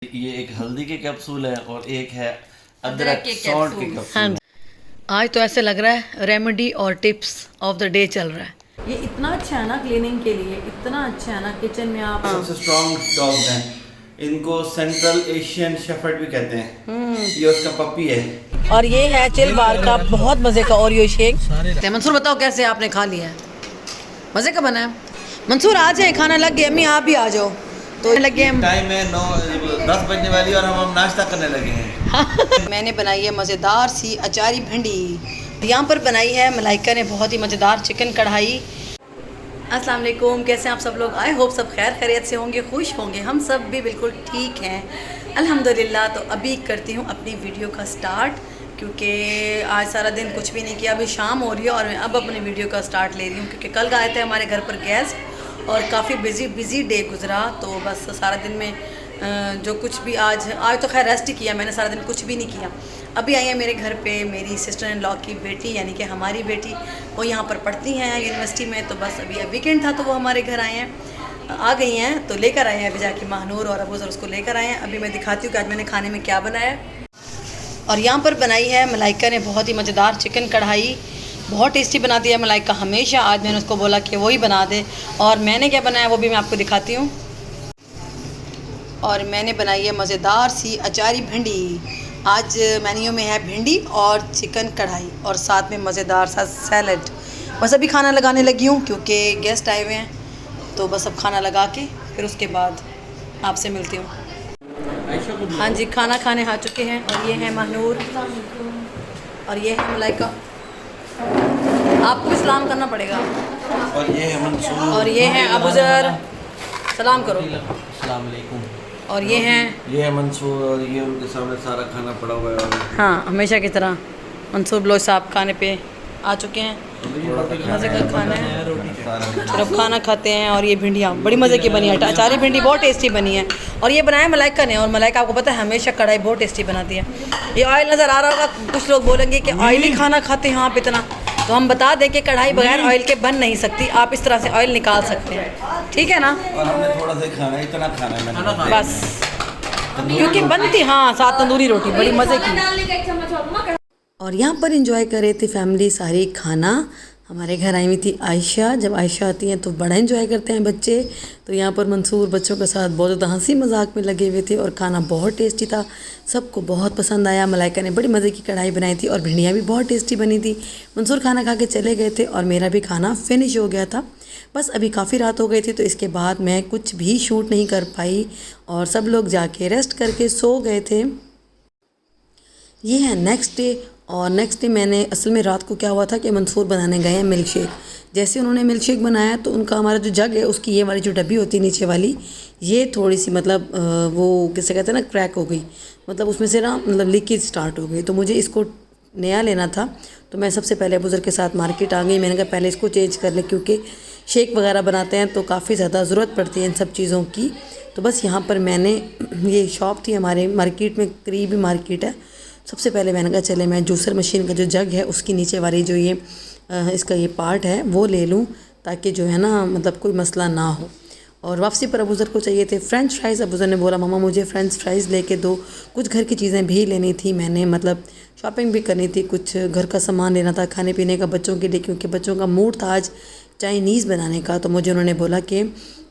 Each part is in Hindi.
ये एक हल्दी के कैप्सूल है और एक है अदरक सौंठ के कैप्सूल। आज तो ऐसे लग रहा है रेमेडी और टिप्स ऑफ द डे चल रहा है। ये इतना अच्छा है ना क्लीनिंग के लिए, इतना अच्छा है ना किचन में आप। सबसे स्ट्रॉन्ग डॉग्स हैं, इनको सेंट्रल एशियन शेफर्ड भी कहते हैं। ये उसका पप्पी है। और ये है चिल बार का बहुत मजे का ओरियो शेक। मंसूर बताओ कैसे आपने खा लिया है? मजे का बना है। मंसूर आ जाए, खाना लग गया। अम्मी आप भी आ जाओ। तो लगे हम, टाइम है 9-10 बजने वाली और हम नाश्ता करने लगे हैं। मैंने बनाई है मज़ेदार सी अचारी भिंडी। यहाँ पर बनाई है मलाइका ने बहुत ही मज़ेदार चिकन कढ़ाई। अस्सलाम वालेकुम, कैसे हैं आप सब लोग? आई होप सब खैर खैरियत से होंगे, खुश होंगे। हम सब भी बिल्कुल ठीक हैं अल्हम्दुलिल्लाह। तो अभी करती हूँ अपनी वीडियो का स्टार्ट, क्योंकि आज सारा दिन कुछ भी नहीं किया। अभी शाम हो रही है और मैं अब अपनी वीडियो का स्टार्ट ले रही हूँ, क्योंकि कल आए थे हमारे घर पर गेस्ट और काफ़ी बिज़ी डे गुजरा। तो बस सारा दिन में जो कुछ भी आज तो खैर रेस्ट ही किया मैंने, सारा दिन कुछ भी नहीं किया। अभी आई है मेरे घर पे मेरी सिस्टर इन लॉ की बेटी, यानी कि हमारी बेटी, वो यहाँ पर पढ़ती हैं यूनिवर्सिटी में। तो बस अभी वीकेंड था तो वो हमारे घर आए हैं, आ गई हैं। तो लेकर आए हैं अभी जाके महानूर और अबूज़र उसको लेकर आए हैं। अभी मैं दिखाती हूँ कि आज मैंने खाने में क्या बनाया है। और यहाँ पर बनाई है मलाइका ने बहुत ही मज़ेदार चिकन कढ़ाई। बहुत टेस्टी बनाती है मलाइका हमेशा। आज मैंने उसको बोला कि वही बना दे, और मैंने क्या बनाया वो भी मैं आपको दिखाती हूँ। और मैंने बनाई है मज़ेदार सी अचारी भिंडी। आज मेन्यू में है भिंडी और चिकन कढ़ाई और साथ में मज़ेदार सा सैलड। बस अभी खाना लगाने लगी हूँ क्योंकि गेस्ट आए हुए हैं। तो बस अब खाना लगा के फिर उसके बाद आपसे मिलती हूँ। हाँ जी, खाना खाने आ चुके हैं। और ये है महानूर और ये है मलाइका। आपको सलाम करना पड़ेगा। और ये है मंसूर और ये है अबूज़र, सलाम करो। अस्सलाम वालेकुम। और ये है मंसूर और ये उनके सामने सारा खाना पड़ा हुआ है। हाँ, हमेशा की तरह मंसूर ब्लोच साहब खाने पे आ चुके हैं। मज़े का खाना है, फिर अब खाना खाते हैं। और ये भिंडियाँ बड़ी मज़े की बनी है, अचारी भिंडी बहुत टेस्टी बनी है। और ये बनाया मलाइका ने, और मलाइका आपको पता है हमेशा कढ़ाई बहुत टेस्टी बनाती है। ये ऑयल नज़र आ रहा होगा, कुछ लोग बोलेंगे कि ऑयली खाना खाते हैं आप इतना, तो हम बता दें कि कढ़ाई बगैर ऑयल के बन नहीं सकती। आप इस तरह से ऑयल निकाल सकते हैं, ठीक है ना? और हमने थोड़ा सा खाना है, इतना खाना है मैंने बस, क्योंकि बनती हाँ साथ तंदूरी रोटी बड़ी मज़े की। और यहाँ पर इंजॉय कर रहे थे फैमिली सारी खाना। हमारे घर आई हुई थी आयशा। जब आयशा आती हैं तो बड़ा इंजॉय करते हैं बच्चे। तो यहाँ पर मंसूर बच्चों के साथ बहुत ज़्यादा हंसी मजाक में लगे हुए थे और खाना बहुत टेस्टी था, सबको बहुत पसंद आया। मलाइका ने बड़ी मज़े की कढ़ाई बनाई थी और भिंडियाँ भी बहुत टेस्टी बनी थी। मंसूर खाना खा के चले गए थे और मेरा भी खाना फिनिश हो गया था। बस अभी काफ़ी रात हो गई थी, तो इसके बाद मैं कुछ भी शूट नहीं कर पाई और सब लोग जाके रेस्ट करके सो गए थे। ये है नेक्स्ट डे। और नेक्स्ट डे मैंने असल में रात को क्या हुआ था कि मंसूर बनाने गए हैं मिल्क शेक। जैसे उन्होंने मिल्क शेक बनाया तो उनका हमारा जो जग है उसकी ये वाली जो डब्बी होती है नीचे वाली, ये थोड़ी सी मतलब वो किसे कहते हैं ना, क्रैक हो गई। मतलब उसमें से ना मतलब लीकेज स्टार्ट हो गई। तो मुझे इसको नया लेना था, तो मैं सबसे पहले अबूज़र के साथ मार्केट आ गई। मैंने कहा पहले इसको चेंज कर ले, क्योंकि शेक वगैरह बनाते हैं तो काफ़ी ज़्यादा ज़रूरत पड़ती है इन सब चीज़ों की। तो बस यहाँ पर मैंने, ये शॉप थी हमारे मार्केट में, करीबी मार्केट है। सबसे पहले मैंने कहा चले मैं जूसर मशीन का जो जग है उसकी नीचे वाली जो ये इसका ये पार्ट है वो ले लूँ, ताकि जो है ना मतलब कोई मसला ना हो। और वापसी पर अबूज़र को चाहिए थे फ़्रेंच फ्राइज़। अबूज़र ने बोला मम्मा मुझे फ़्रेंच फ्राइज़ लेके दो। कुछ घर की चीज़ें भी लेनी थी मैंने, मतलब शॉपिंग भी करनी थी, कुछ घर का सामान लेना था खाने पीने का बच्चों के लिए, क्योंकि बच्चों का मूड था आज चाइनीज़ बनाने का। तो मुझे उन्होंने बोला कि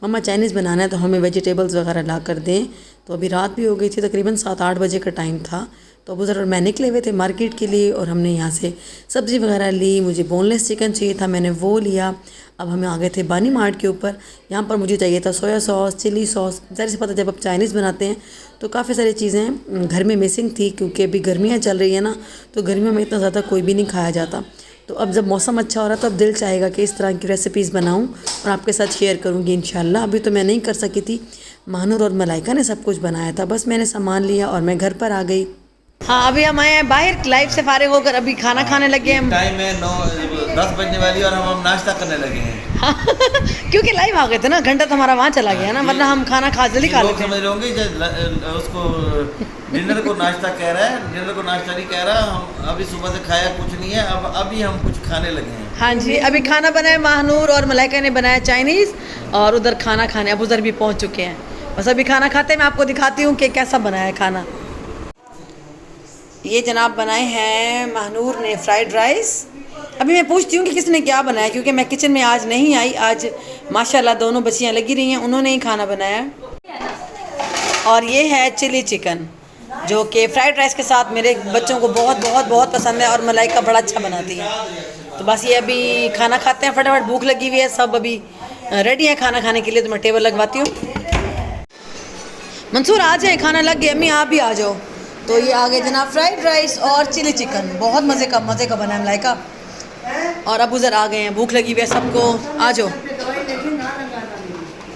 मम्मा चाइनीज़ बनाना है तो हमें वेजिटेबल्स वगैरह ला कर दें। तो अभी रात भी हो गई थी, तकरीबन 7-8 बजे का टाइम था। तो अबूज़र और मैं निकले हुए थे मार्केट के लिए और हमने यहाँ से सब्ज़ी वगैरह ली। मुझे बोनलेस चिकन चाहिए था, मैंने वो लिया। अब हम आ गए थे बानी मार्ट के ऊपर। यहाँ पर मुझे चाहिए था सोया सॉस, चिली सॉस। ज़ाहिर सी पता जब आप चाइनीज़ बनाते हैं तो काफ़ी सारी चीज़ें घर में मिसिंग थी, क्योंकि अभी गर्मियाँ चल रही है ना, तो गर्मियों में इतना ज़्यादा कोई भी नहीं खाया जाता। तो अब जब मौसम अच्छा हो रहा है तो अब दिल चाहेगा कि इस तरह की रेसिपीज़ बनाऊँ और आपके साथ शेयर करूँगी इंशाल्लाह। अभी तो मैं नहीं कर सकी थी, महानूर और मलाइका ने सब कुछ बनाया था। बस मैंने सामान लिया और मैं घर पर आ गई। हाँ, अभी हम आए हैं बाहर लाइव से फारिग होकर, अभी खाना खाने लगे हैं। टाइम है 9-10 बजने वाली और हम नाश्ता करने लगे हैं। हाँ, क्योंकि लाइव आ गए थे ना, घंटा तो हमारा वहाँ चला गया ना, वरना हम खाना खा जल्दी खा लेते हैं। समझ लोगे उसको डिनर को नाश्ता कह रहा है, डिनर को नाश्ता नहीं कह रहा। हम अभी सुबह से खाया कुछ नहीं है, अब अभी हम कुछ खाने लगे हैं। हाँ जी, अभी खाना बनाया महानूर और मलाइका ने बनाया चाइनीज़, और उधर खाना खाने अबूज़र भी पहुँच चुके हैं। बस अभी खाना खाते मैं आपको दिखाती हूँ कि कैसा बना है खाना। ये जनाब बनाए हैं महानूर ने फ्राइड राइस। अभी मैं पूछती हूँ कि किसने क्या बनाया, क्योंकि मैं किचन में आज नहीं आई। आज माशाल्लाह दोनों बच्चियाँ लगी रही हैं, उन्होंने ही खाना बनाया। और ये है चिली चिकन, जो कि फ्राइड राइस के साथ मेरे बच्चों को बहुत बहुत बहुत पसंद है, और मलाइका बड़ा अच्छा बनाती है। तो बस ये अभी खाना खाते हैं फटाफट, भूख लगी हुई है, सब अभी रेडी है खाना खाने के लिए। तो मैं टेबल लगवाती हूँ। मंसूर आ जाए, खाना लग गया। अम्मी आप भी आ जाओ। तो ये आ गए जनाब फ्राइड राइस और चिली चिकन, बहुत मज़े का बना है मलाइका। और अब उधर आ गए हैं, भूख लगी हुई है सबको, आ जाओ।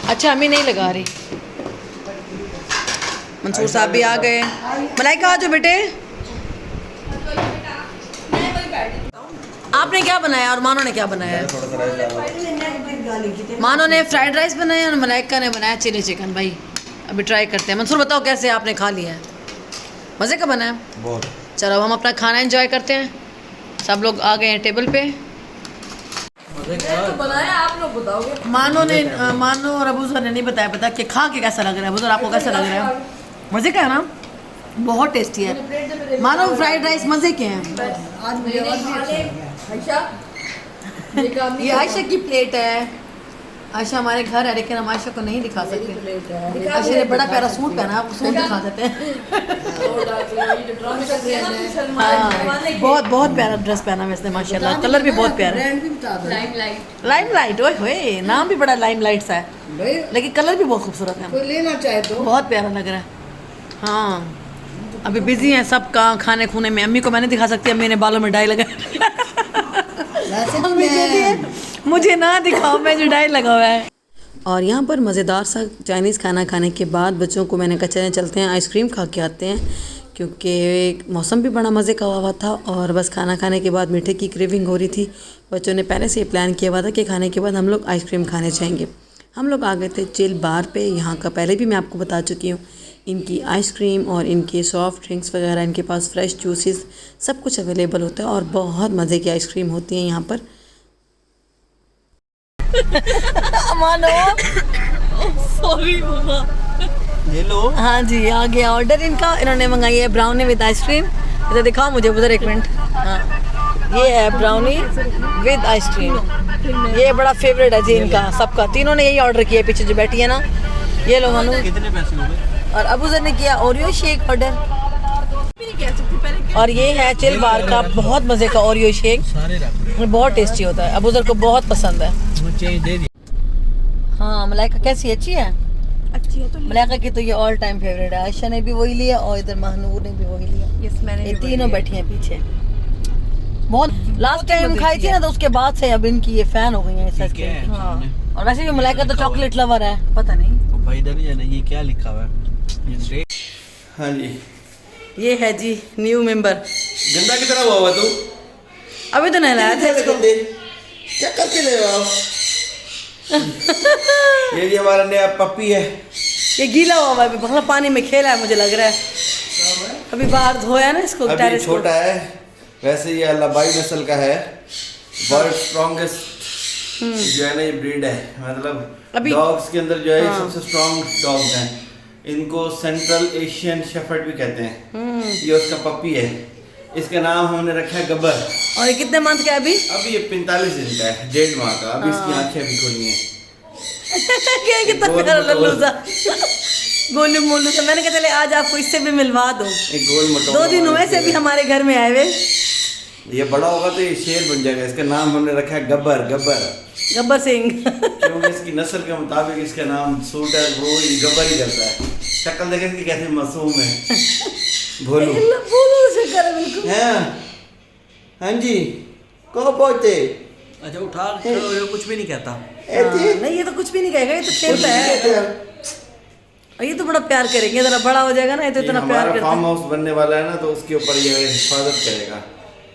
अच्छा अम्मी नहीं लगा रही। मंसूर साहब भी आ गए। मलाइका आ जाओ बेटे। आपने क्या बनाया और मानो ने क्या बनाया? मानो ने फ्राइड राइस बनाया और मलाइका ने बनाया चिली चिकन। भाई अभी ट्राई करते हैं। मंसूर बताओ कैसे आपने खा लिया है? मज़े का बना है बहुत। चलो हम अपना खाना एंजॉय करते हैं। सब लोग आ गए हैं टेबल पे। तो बनाया आप लोग बताओगे। मानो और अबू सर ने नहीं बताया पता कि खा के कैसा लग रहा है। अबू सर आपको कैसा लग रहा है? मज़े का है ना, बहुत टेस्टी है। मानो फ्राइड राइस मज़े के हैं। ये आयशा की प्लेट है। आयशा हमारे घर है लेकिन हम आयशा को नहीं दिखा सकते। आयशा ने बड़ा प्यारा सूट पहना, आपको सूट दिखा देते हैं। हाँ, बहुत बहुत प्यारा ड्रेस पहना है इसने माशाल्लाह, कलर भी बहुत प्यारा है। लाइमलाइट, ओए होए, नाम भी बड़ा लाइमलाइट सा है, लेकिन कलर भी बहुत खूबसूरत है। कोई लेना चाहे तो बहुत प्यारा लग रहा है। हाँ अभी बिजी हैं सब का खाने खूने में। अम्मी को मैंने दिखा सकती है, अम्मी ने बालों में डाई लगाया। मुझे ना दिखाओ, मैं जो डाई लगा हुआ है। और यहाँ पर मज़ेदार सा चाइनीज़ खाना खाने के बाद बच्चों को मैंने कहा चलें चलते हैं आइसक्रीम खा के आते हैं, क्योंकि मौसम भी बड़ा मज़े का हुआ था। और बस खाना खाने के बाद मीठे की क्रेविंग हो रही थी। बच्चों ने पहले से ही प्लान किया हुआ था कि खाने के बाद हम लोग आइसक्रीम खाने जाएंगे। हम लोग आ गए थे चिल बार पे। यहाँ का पहले भी मैं आपको बता चुकी हूँ। इनकी आइसक्रीम और इनके सॉफ्ट ड्रिंक्स वगैरह, इनके पास फ्रेश जूसेस सब कुछ अवेलेबल होता है और बहुत मज़े की आइसक्रीम होती है यहाँ पर। मानो सॉरी मामा, ये लो। हाँ जी आ गया ऑर्डर इनका। इन्होंने मंगाई है ब्राउनी विद आइसक्रीम। इधर दिखाओ मुझे उधर, एक मिनट। हाँ ये है ब्राउनी विद आइसक्रीम, ये बड़ा फेवरेट है जी इनका सबका। तीनों ने यही ऑर्डर किया, पीछे जो बैठी है ना। ये लो मानो। कितने पैसे हो गए? और अबू सर ने किया ओरियो शेक ऑर्डर। और ये है चिल बार का बहुत मज़े का ओरियो शेक, बहुत टेस्टी होता है। अबू सर को बहुत पसंद है। हाँ मलाइका कैसी, अच्छी है? अच्छी है। तो मलाइका की तो ये ऑल टाइम फेवरेट है। आयशा ने भी वही लिया और इधर महानूर ने भी वही लिया। ये तीनों बैठी हैं पीछे। बहुत लास्ट टाइम खाई थी ना, तो उसके बाद से अब इनकी ये फैन हो गई है इस आइसक्रीम की। हाँ। और वैसे भी मलाइका तो चॉकलेट लवर है, पता नहीं भाई इधर ही ये क्या लिखा हुआ है? हाँ जी ये है जी न्यू मेंबर। गंदा की तरह हुआ तू? अभी तो नहीं लाया था इसको। क्या करके ले आओ? ये जी हमारा नया पप्पी है। ये गीला हुआ है, मतलब पानी में खेला है मुझे लग रहा है। अभी बाहर धोया ना इसको। अभी छोटा है, वैसे ये अल्लाबाई नस्ल का है। वर्ल्ड स्ट्रॉन्गेस्ट जो है ना ये ब्रीड है, मतलब डॉग्स के अंदर जो है सबसे स्ट्रॉन्ग डॉग्स हैं। इनको सेंट्रल एशियन शेफर्ड भी कहते हैं। ये उसका पप्पी है, इसका नाम हमने रखा है गब्बर। और ये कितने मंथ का है अभी? अभी ये 45 दिन का है, 1.5 माह का। अभी इसकी आंखें भी खुली हैं। कितना प्यारा लल्लू सा, गोलू मोलू सा। मैंने कहा चले आज आपको इससे भी मिलवा दो। एक गोल मटोला 2 दिन हुए से भी हमारे घर में आए हुए। ये बड़ा होगा तो ये शेर बन जाएगा। इसका नाम हमने रखा है गब्बर। गब्बर सिंह। क्योंकि इसकी नस्ल के मुताबिक इसका नाम सूट है, वो ये गब्बर ही करता है। शक्ल देखें इसकी कैसे मासूम है। भोलू से करे बिल्कुल। हाँ जी कहो पहुंचे। अच्छा उठा ये कुछ भी नहीं कहता। नहीं ये तो कुछ भी नहीं कहेगा, ये तो खेलता है। और ये तो बड़ा प्यार करेंगे, जरा बड़ा हो जाएगा ना ये तो इतना प्यार करता है। फार्म हाउस बनने वाला है ना, तो उसके ऊपर ये हिफाजत करेगा।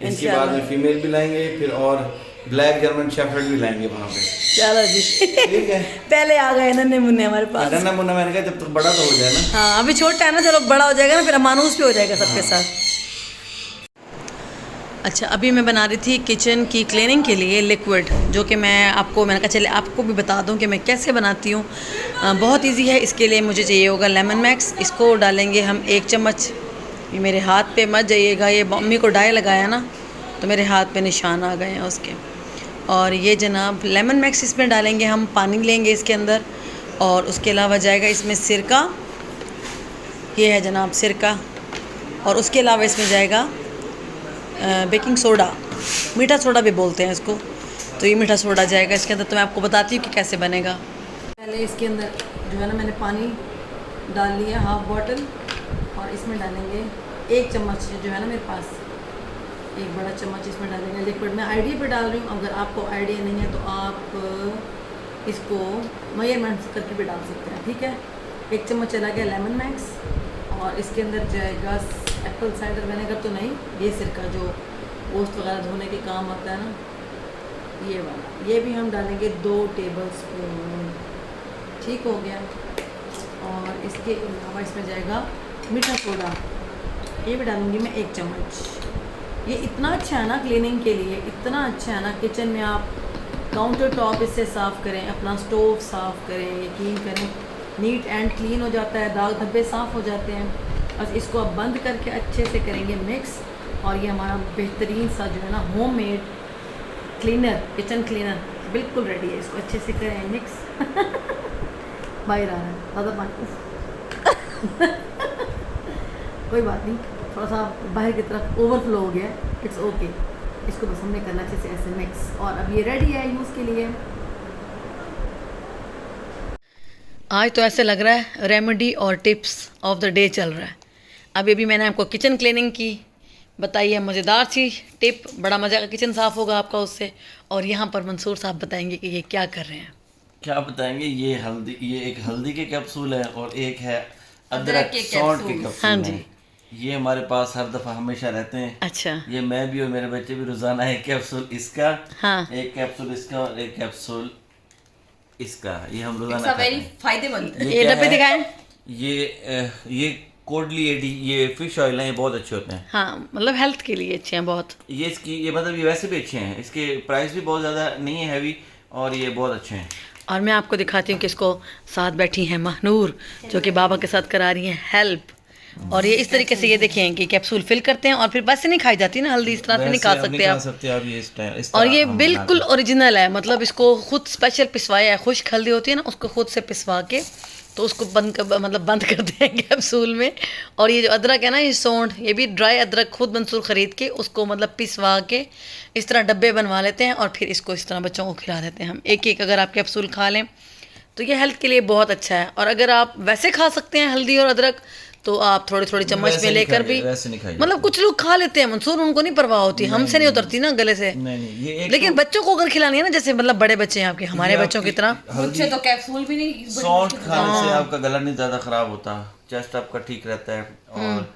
इसके बाद में फीमेल भी लाएंगे, फिर और ब्लैक जर्मन शेफर्ड भी लाएंगे वहाँ पे। चलो जी ठीक है। पहले आ गए नन्हे मुन्ने हमारे पास। नन्हा मुन्ना मैंने कहा जब तक बड़ा तो हो जाए ना। हाँ अभी छोटा है ना, चलो बड़ा हो जाएगा ना फिर मानूस भी हो जाएगा सबके साथ। अच्छा, अभी मैं बना रही थी किचन की क्लीनिंग के लिए लिक्विड, जो कि मैंने कहा चले आपको भी बता दूं कि मैं कैसे बनाती हूँ। बहुत इजी है। इसके लिए मुझे चाहिए होगा लेमन मैक्स। इसको डालेंगे हम 1 चम्मच। ये मेरे हाथ पे मत जाइएगा, ये मम्मी को डाई लगाया ना तो मेरे हाथ पे निशान आ गए हैं उसके। और ये जनाब लेमन मैक्स इसमें डालेंगे हम, पानी लेंगे इसके अंदर। और उसके अलावा जाएगा इसमें सिरका, ये है जनाब सिरका। और उसके अलावा इसमें जाएगा बेकिंग सोडा, मीठा सोडा भी बोलते हैं इसको। तो ये मीठा सोडा जाएगा इसके अंदर। तो मैं आपको बताती हूँ कि कैसे बनेगा। पहले इसके अंदर जो है ना मैंने पानी डाल लिया 1/2 बॉटल, और इसमें डालेंगे 1 चम्मच जो है ना मेरे पास, 1 बड़ा चम्मच इसमें डालेंगे लिक्विड। मैं आइडिया पे डाल रही हूँ, अगर आपको आइडिया नहीं है तो आप इसको मेजरमेंट करके भी डाल सकते हैं, ठीक है। 1 चम्मच चला गया लेमन मैक्स, और इसके अंदर जाएगा एप्पल साइडर विनेगर, तो नहीं, ये सिरका जो गोश्त वगैरह धोने के काम आता है ना, ये वाला। ये भी हम डालेंगे 2 टेबलस्पून, ठीक हो गया। और इसके अलावा इसमें जाएगा मीठा सोडा, ये भी डालूंगी मैं 1 चम्मच। ये इतना अच्छा है ना क्लीनिंग के लिए, इतना अच्छा है ना। किचन में आप काउंटर टॉप इससे साफ़ करें, अपना स्टोव साफ़ करें, यकीन करें नीट एंड क्लीन हो जाता है, दाग धब्बे साफ़ हो जाते हैं। बस इसको अब बंद करके अच्छे से करेंगे मिक्स, और ये हमारा बेहतरीन सा जो है ना होममेड क्लीनर, किचन क्लीनर बिल्कुल रेडी है। इसको अच्छे से करें मिक्स। बाहर आ रहा है ज़्यादा पानी। कोई बात नहीं, थोड़ा सा बाहर की तरफ ओवरफ्लो हो गया, इट्स ओके। इसको बस हमने करना अच्छे से ऐसे मिक्स, और अब ये रेडी है यूज़ के लिए। आज तो ऐसे लग रहा है रेमेडी और टिप्स ऑफ द डे चल रहा है। अभी मैंने आपको किचन क्लीनिंग की बताई है, मज़ेदार सी टिप, बड़ा मज़े का किचन साफ़ होगा आपका उससे। और यहाँ पर मंसूर साहब बताएंगे कि ये क्या कर रहे हैं। क्या बताएंगे, ये एक हल्दी के कैप्सूल है, और एक है अदरक सौंठ के कैप्सूल। हाँ जी, ये हमारे पास हर दफ़ा हमेशा रहते हैं। अच्छा, ये मैं भी और मेरे बच्चे भी रोज़ाना एक कैप्सूल इसका, हाँ, एक कैप्सूल इसका, और एक कैप्सूल इसका। ये हम रोज़ाना खाते हैं। फायदेमंद। ये डब्बे दिखाएं। ये कोडली एडी, ये फिश ऑयल है, ये बहुत अच्छे होते हैं। हाँ, मतलब हेल्थ के लिए अच्छे हैं बहुत। ये मतलब ये वैसे भी अच्छे हैं, इसके प्राइस भी बहुत ज़्यादा नहीं है हैवी, और ये बहुत अच्छे हैं। और मैं आपको दिखाती हूँ कि इसको साथ बैठी हैं महनूर, जो कि बाबा के साथ करा रही हैं हेल्प। और ये इस तरीके से ये देखें कि कैप्सूल फिल करते हैं, और फिर बस से नहीं खाई जाती ना हल्दी, इस तरह से नहीं खा सकते आप। ये इस और ये हम बिल्कुल ओरिजिनल है, मतलब इसको खुद स्पेशल पिसवाया है। खुश्क हल्दी होती है ना, उसको खुद से पिसवा के तो उसको बंद करते हैं कैप्सूल में। और ये जो अदरक है ना, ये सौंठ, ये भी ड्राई अदरक खुद मंसूर ख़रीद के उसको मतलब पिसवा के इस तरह डब्बे बनवा लेते हैं, और फिर इसको इस तरह बच्चों को खिला देते हैं हम। एक अगर आप कैप्सूल खा लें तो ये हेल्थ के लिए बहुत अच्छा है। और अगर आप वैसे खा सकते हैं हल्दी और अदरक, तो आप थोड़ी चम्मच में लेकर भी, मतलब कुछ लोग खा लेते हैं मंसूर, उनको नहीं परवाह होती, हमसे नहीं उतरती ना गले से। नहीं, लेकिन बच्चों को अगर खिलानी है ना, जैसे मतलब बड़े बच्चे हैं आपके, हमारे बच्चों की तरह, मुझे तो कैप्सूल भी नहीं। सौंठ खाने से आपका गला नहीं ज़्यादा ख़राब होता, चेस्ट आपका ठीक रहता है, और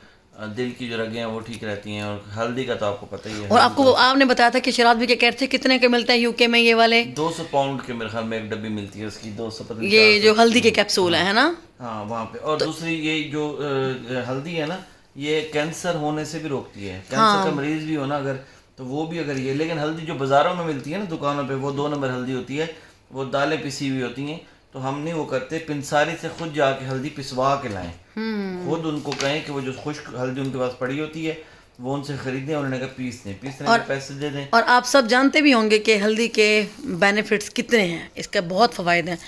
दिल की जो रगें हैं वो ठीक रहती हैं। और हल्दी का तो आपको पता ही है। और आपने बताया था कि शराब भी के कहते थे कितने के मिलते हैं यूके में ये वाले? 200 पाउंड के मेरे ख्याल में एक डब्बी मिलती है उसकी, 200 ये जो हल्दी के कैप्सूल है ना। हाँ, वहाँ पे। और दूसरी ये जो हल्दी है ना, ये कैंसर होने से भी रोकती है। कैंसर का मरीज भी हो ना अगर, तो वो भी अगर ये, लेकिन हल्दी जो बाज़ारों में मिलती है ना दुकानों पे, वो 2 नंबर हल्दी होती है, वो दालें पिसी हुई होती हैं। तो हम नहीं वो करते, पिंसारी से खुद जाके हल्दी पिसवा के लाएं। खुद उनको कहें कि वो जो खुश्क हल्दी उनके पास पड़ी होती है वो उनसे खरीदें, उन्होंने कहा पीसने के पैसे दे दें। और आप सब जानते भी होंगे कि हल्दी के बेनिफिट्स कितने हैं, इसका बहुत फ़वाइद हैं।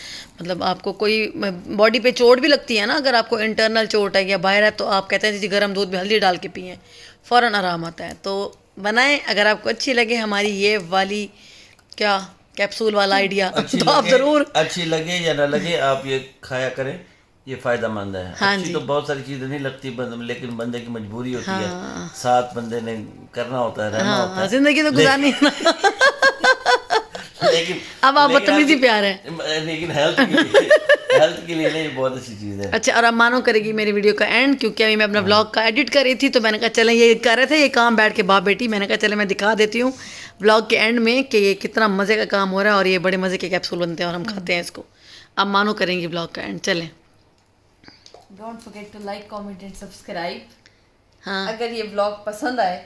मतलब आपको कोई बॉडी पे चोट भी लगती है ना, अगर आपको इंटरनल चोट है या बाहर है, तो आप कहते हैं जी गर्म दूध में हल्दी डाल के पिएं, फ़ौरन आराम आता है। तो बनाएं, अगर आपको अच्छी लगे हमारी ये वाली क्या कैप्सूल वाला आइडिया, तो आप ज़रूर, अच्छी लगे या ना लगे, आप ये खाया करें, ये फ़ायदेमंद है। हाँ अच्छी जी। तो बहुत सारी चीज़ें नहीं लगती, लेकिन बंदे की मजबूरी होती है, साथ बंदे ने करना होता है, रहना होता है, ज़िंदगी तो गुजारनी है ना। लेकिन अब आप बदतमीजी प्यार है, लेकिन हेल्थ के लिए नहीं, बहुत अच्छी चीज़ है। अच्छा, और अब मानो करेगी मेरी वीडियो का एंड, क्योंकि अभी मैं अपना व्लॉग का एडिट कर रही थी, तो मैंने कहा चलें, ये कर रहे थे ये काम बैठ के बाप बेटी, मैंने कहा चले मैं दिखा देती हूँ व्लॉग के एंड में कि ये कितना मज़े का काम हो रहा है, और ये बड़े मज़े के कैप्सूल बनते हैं और हम खाते हैं इसको। अब मानो करेंगी व्लॉग का एंड, चलें। Don't forget to like, comment and subscribe. हाँ, अगर ये ब्लॉग पसंद आए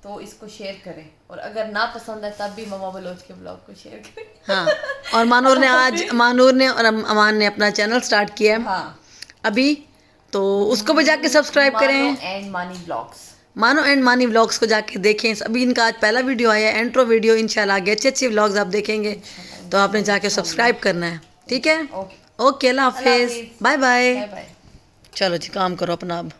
तो इसको शेयर करें, और अगर ना पसंद है तब भी ममा बलोच के ब्लॉग को शेयर करें। हाँ, और मानूर ने और अमान ने अपना चैनल स्टार्ट किया है हाँ, अभी, तो उसको भी जाके सब्सक्राइब करें। एंड मानी ब्लॉग्स, मानो एंड मानी व्लॉग्स को जाके देखें। अभी इनका आज पहला वीडियो आया है, इंट्रो वीडियो। इंशाल्लाह आगे अच्छे अच्छे व्लॉग्स आप देखेंगे, तो आपने जाके सब्सक्राइब करना है, ठीक है। ओके, ओके, अल्लाह हाफिज़, बाय बाय। Bye bye. चलो जी, काम करो अपना अब।